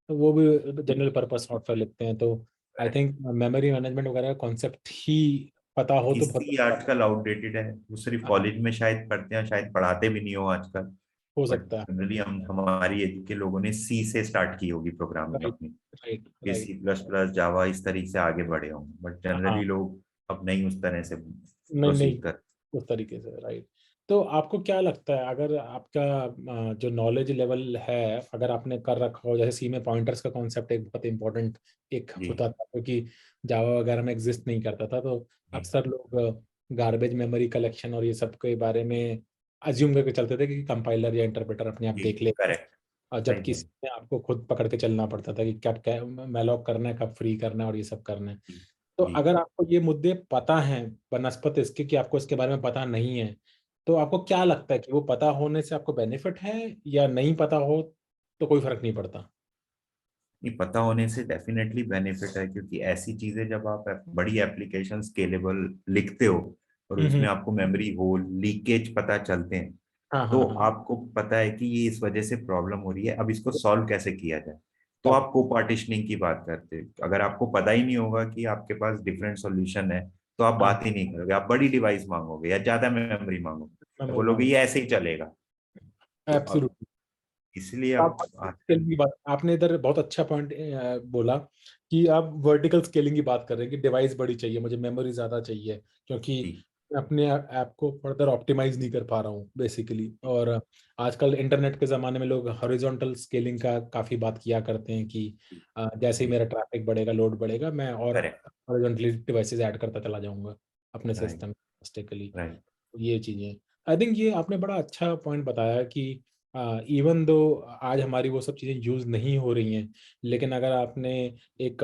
तो वो भी जनरल पर्पस सॉफ्टवेयर लिखते हैं। तो आई थिंक मेमोरी मैनेजमेंट वगैरह कॉन्सेप्ट ही पता हो तो बहुत इसी आजकल आउटडेटेड है, वो सिर्फ कॉलेज में शायद पढ़ते हैं, शायद पढ़ाते भी नहीं हो आजकल। हो बट सकता है। जनरली हम हमारी एज के लोगों ने सी से स्टार्ट की होगी प्रोग्रामिंग राइट अपनी, राइट फिर राइट। C++ जावा इस तरीके से आगे बढ़े होंगे, बट हाँ। जनरली लोग अब नहीं उस तरह से नहीं नहीं, प्रोसीड कर। उस तरीके से। राइट। तो आपको क्या लगता है, अगर आपका जो नॉलेज लेवल है, अगर आपने कर रखा हो, जैसे सी में पॉइंटर्स का कॉन्सेप्ट एक बहुत इंपॉर्टेंट एक जी होता था, क्योंकि जावा वगैरह में एग्जिस्ट नहीं करता था, तो जी अक्सर लोग गार्बेज मेमोरी कलेक्शन और ये सब के बारे में अज्यूम करके चलते थे कि कंपाइलर या इंटरप्रेटर अपने आप जी। देख लेगा। करेक्ट। और सही जबकि बोल। इसमें आपको खुद पकड़ के चलना पड़ता था कि कब मैलॉक करना है, कब फ्री करना है और ये सब करना है। जी तो जी। अगर आपको ये मुद्दे पता हैं बनस्पत इसके कि आपको इसके बारे में पता नहीं है, तो आपको क्या लगता है कि वो पता होने से आपको बेनिफिट है, या नहीं पता हो तो कोई फर्क नहीं पड़ता? नहीं, पता होने से डेफिनेटली बेनिफिट है, क्योंकि ऐसी चीजें जब आप बड़ी एप्लीकेशन स्केलेबल लिखते हो, और उसमें हम्म। आपको मेमोरी होल लीकेज पता चलते हैं, हाँ तो हाँ हाँ। आपको पता है कि ये इस वजह से प्रॉब्लम हो रही है, अब इसको सॉल्व कैसे किया जाए। तो करेक्ट। आप को पार्टीशनिंग की बात करते हैं, अगर आपको पता ही नहीं होगा कि आपके पास डिफरेंट सॉल्यूशन है, तो आप हाँ। बात ही नहीं करोगे, आप बड़ी डिवाइस मांगोगे या ज्यादा मेमोरी मांगोगे, तो मेमोरी बोलोगे मांगो। ये ऐसे ही चलेगा। तो अब एब्सोल्युटली। इसलिए आप अब स्केलिंग आजकल। की बात, आपने इधर बहुत अच्छा पॉइंट बोला कि आप वर्टिकल स्केलिंग की बात कर रहे हैं कि डिवाइस बड़ी चाहिए, मुझे मेमोरी ज्यादा चाहिए, क्योंकि जी मैं अपने ऐप को फर्दर ऑप्टिमाइज नहीं कर पा रहा हूँ बेसिकली। और आजकल इंटरनेट के ज़माने में लोग हॉरिजॉन्टल स्केलिंग का काफ़ी बात किया करते हैं कि जी जैसे ही जी। मेरा ट्रैफिक बढ़ेगा, लोड बढ़ेगा, मैं और करेक्ट। हॉरिजॉन्टली डिवाइसेस ऐड करता चला जाऊंगा अपने राइट सिस्टम स्टेकली। राइट। ये चीज़ें, आई थिंक ये आपने बड़ा अच्छा पॉइंट बताया कि इवन दो आज हमारी वो सब चीज़ें यूज़ नहीं हो रही हैं, लेकिन अगर आपने एक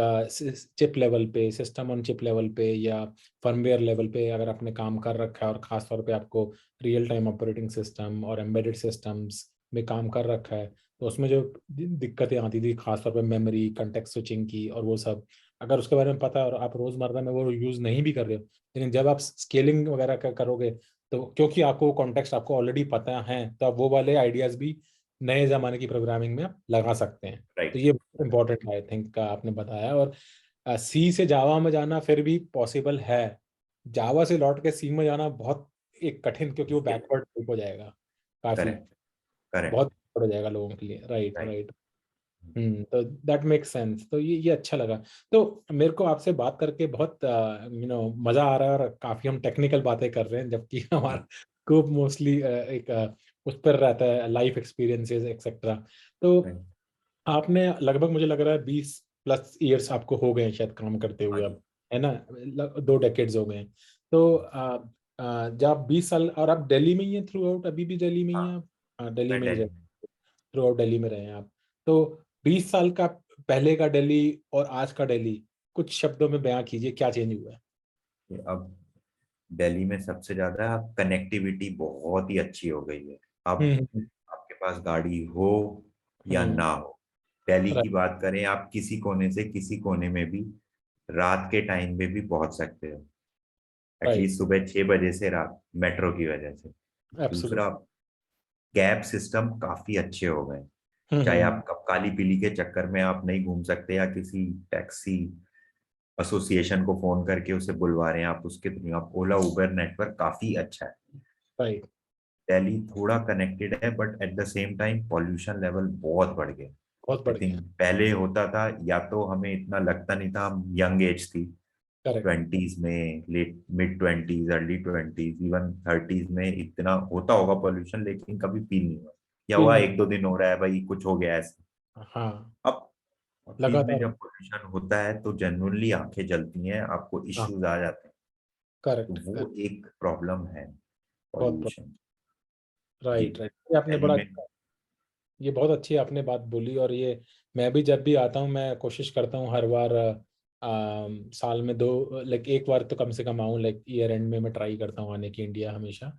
चिप लेवल पे, सिस्टम ऑन चिप लेवल पे या फर्मवेयर लेवल पे अगर आपने काम कर रखा है, और ख़ास तौर पे आपको रियल टाइम ऑपरेटिंग सिस्टम और एम्बेडेड सिस्टम्स में काम कर रखा है, तो उसमें जो दिक्कतें आती थी खास तौर पे मेमोरी कंटेक्स्ट स्विचिंग की और वो सब, अगर उसके बारे में पता है और आप रोज़मर्रा में वो यूज़ नहीं भी कर रहे हो, लेकिन जब आप स्केलिंग वगैरह करोगे, तो क्योंकि आपको वो कॉन्टेक्स्ट आपको ऑलरेडी पता है, तो आप वो वाले आइडियाज भी नए ज़माने की प्रोग्रामिंग में आप लगा सकते हैं। तो राइट। ये इम्पोर्टेंट है आई थिंक आपने बताया। और सी से जावा में जाना फिर भी पॉसिबल है, जावा से लौट के सी में जाना बहुत एक कठिन, क्योंकि वो बैकवर्ड हो जाएगा काफ़ी, करेक्ट करेक्ट। बहुत हो जाएगा लोगों के लिए। Right right. राइट। तो दैट मेक्स सेंस। तो ये अच्छा लगा। तो मेरे को आपसे बात करके बहुत मजा आ रहा है, और काफी हम टेक्निकल बातें कर रहे हैं, जबकि हमारा जी स्कोप मोस्टली एक उस पर रहता है, लाइफ एक्सपीरियंसेस एक्सेट्रा। तो राइट। आपने लगभग, मुझे लग रहा है 20+ ईयर्स आपको हो गए हैं शायद काम करते हाँ हुए जी। अब, है ना? 2 डेकेड्स हो गए हैं। तो जब आप 20 साल, और आप दिल्ली में ही हैं थ्रू आउट, अभी भी दिल्ली में ही हाँ, हैं आप? हाँ, दिल्ली मैं में ही रहे, दिल्ली में। थ्रू आउट दिल्ली में रहे हैं आप। तो 20 साल का पहले का दिल्ली और आज का दिल्ली, कुछ शब्दों में बयां कीजिए क्या चेंज हुआ है? अब दिल्ली में सबसे ज्यादा कनेक्टिविटी बहुत ही अच्छी हो गई है। अब हम्म आपके पास गाड़ी हो या हम्म ना हो, दिल्ली की Right. बात करें, आप किसी कोने से किसी कोने में भी रात के टाइम में भी पहुंच सकते हो, Right. एटलीस्ट सुबह 6 बजे से रात, मेट्रो की वजह से। Absolutely. दूसरा, कैब सिस्टम काफी अच्छे हो गए। चाहे हम्म। आप कब काली पीली के चक्कर में आप नहीं घूम सकते, या किसी टैक्सी एसोसिएशन को फोन करके उसे बुलवा रहे हैं आप, उसके थ्रू आप, ओला उबर नेटवर्क काफी अच्छा है। Right. दिल्ली थोड़ा कनेक्टेड है, but at the same time pollution level बहुत बढ़ गया। बहुत आई बढ़ गया। थिंक पहले होता था, या तो हमें इतना लगता नहीं था, हम यंग एज थी, करेक्ट। 20s में, late mid 20s, early 20s, even 30s में इतना होता होगा पॉल्यूशन, लेकिन कभी फील नहीं हुआ, या फील हुआ नहीं। 1-2 दिन हो रहा है भाई, कुछ हो गया ऐसा। हाँ। अब सिटीज में लगातार। जब पोल्यूशन होता है तो जनरली आंखें जलती हैं, आपको हाँ। इश्यूज आ जाते हैं। तो करेक्ट वो करेक्ट। एक प्रॉब्लम है, बहुत। पॉल्यूशन। जी, राइट राइट, ये आपने दिल्ली बड़ा, में। ये बहुत अच्छी आपने बात बोली। और ये मैं भी जब भी आता हूँ मैं कोशिश करता हूँ हर बार, साल में दो, लाइक एक बार तो कम से कम आऊँ, लाइक ईयर एंड में मैं ट्राई करता हूँ आने की इंडिया हमेशा।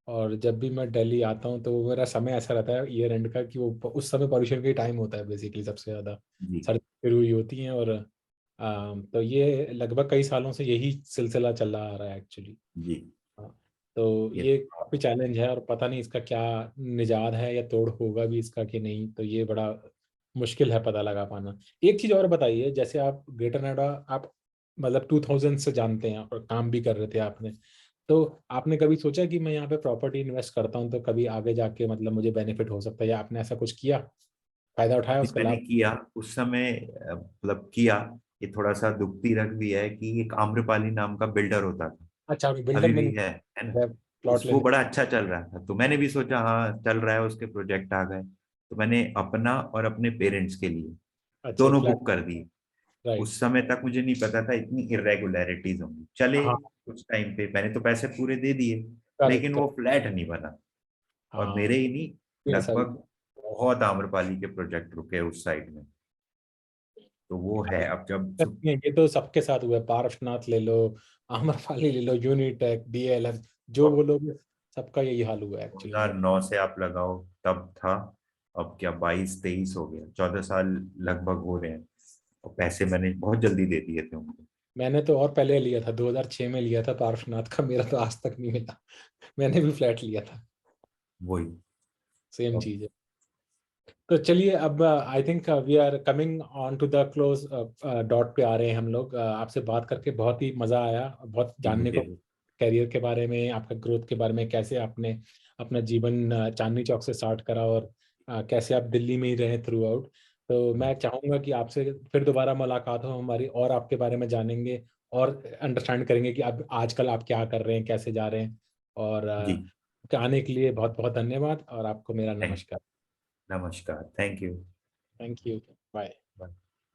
और जब भी मैं दिल्ली आता हूँ तो वो मेरा समय ऐसा रहता है ईयर एंड का कि वो उस समय पॉल्यूशन का टाइम होता है बेसिकली सबसे ज़्यादा। जी सर्दी शुरू हुई होती हैं और तो ये लगभग कई सालों से यही सिलसिला चल रहा आ रहा है एक्चुअली। जी। हाँ, तो ये ये काफी चैलेंज है और पता नहीं इसका क्या निजात है या तोड़ होगा भी इसका कि नहीं, तो ये बड़ा मुश्किल है पता लगा पाना। एक चीज और बताइए, जैसे आप ग्रेटर नोएडा, आप मतलब 2000 से जानते हैं और काम भी कर रहे थे आपने, तो आपने कभी सोचा कि मैं यहाँ पे प्रॉपर्टी इन्वेस्ट करता हूँ तो कभी आगे जाके मतलब मुझे बेनिफिट हो सकता है, या आपने ऐसा कुछ किया, फायदा उठाया उसका मैंने लाभ? किया उस समय, मतलब किया। ये थोड़ा सा दुखती रख भी है कि एक आम्रपाली नाम का बिल्डर होता था, अच्छा, बिल्डर अभी ने भी नहीं है ना। प्लॉट उसको लेने? बड़ा अच्छा चल रहा था, तो मैंने भी सोचा हाँ चल रहा है, उसके प्रोजेक्ट आ गए, तो मैंने अपना और अपने पेरेंट्स के लिए अच्छा, एक दोनों फ्लैट। बुक कर दिए। राइट। उस समय तक मुझे नहीं पता था इतनी इरेगुलरिटीज होंगी, चले हाँ। कुछ टाइम पे मैंने तो पैसे पूरे दे दिए, लेकिन करेक्ट। वो फ्लैट नहीं बना। और हाँ, मेरे ही नहीं, ऐसा भी। लगभग बहुत आम्रपाली के प्रोजेक्ट रुके उस साइड में। तो वो है, अब जब ये तो सबके साथ हुआ है, पार्श्वनाथ ले लो, आम्रपाली ले लो, यूनिटेक, डीएलएफ, जो बोलोगे सबका यही हाल हुआ है एक्चुअली में। 2009 से आप लगाओ तब था, अब क्या 22-23 हो गया, 14 साल लगभग हो रहे हैं, और पैसे मैंने बहुत जल्दी दे दिए थे उनको। मैंने तो और पहले लिया था, 2006 में लिया था पार्श्वनाथ का, मेरा तो आज तक नहीं मिला। मैंने भी फ्लैट लिया था। वही। सेम अब चीज है। तो चलिए अब I think we are coming on to the close dot पे आ रहे हैं हम लोग। आपसे बात करके बहुत ही मजा आया, बहुत जी, जानने मुझे को, भी। करियर के बारे में, आपका ग्रोथ के बारे में, कैसे आपने अपना जीवन चांदनी चौक से स्टार्ट करा और कैसे आप दिल्ली में ही रहे थ्रू आउट। तो मैं चाहूंगा कि आपसे फिर दोबारा मुलाकात हो हमारी, और आपके बारे में जानेंगे और अंडरस्टैंड करेंगे कि अब आजकल आप क्या कर रहे हैं, कैसे जा रहे हैं। और जी। आने के लिए बहुत बहुत धन्यवाद और आपको मेरा थैंक नमस्कार। नमस्कार, thank you. Thank you. Bye.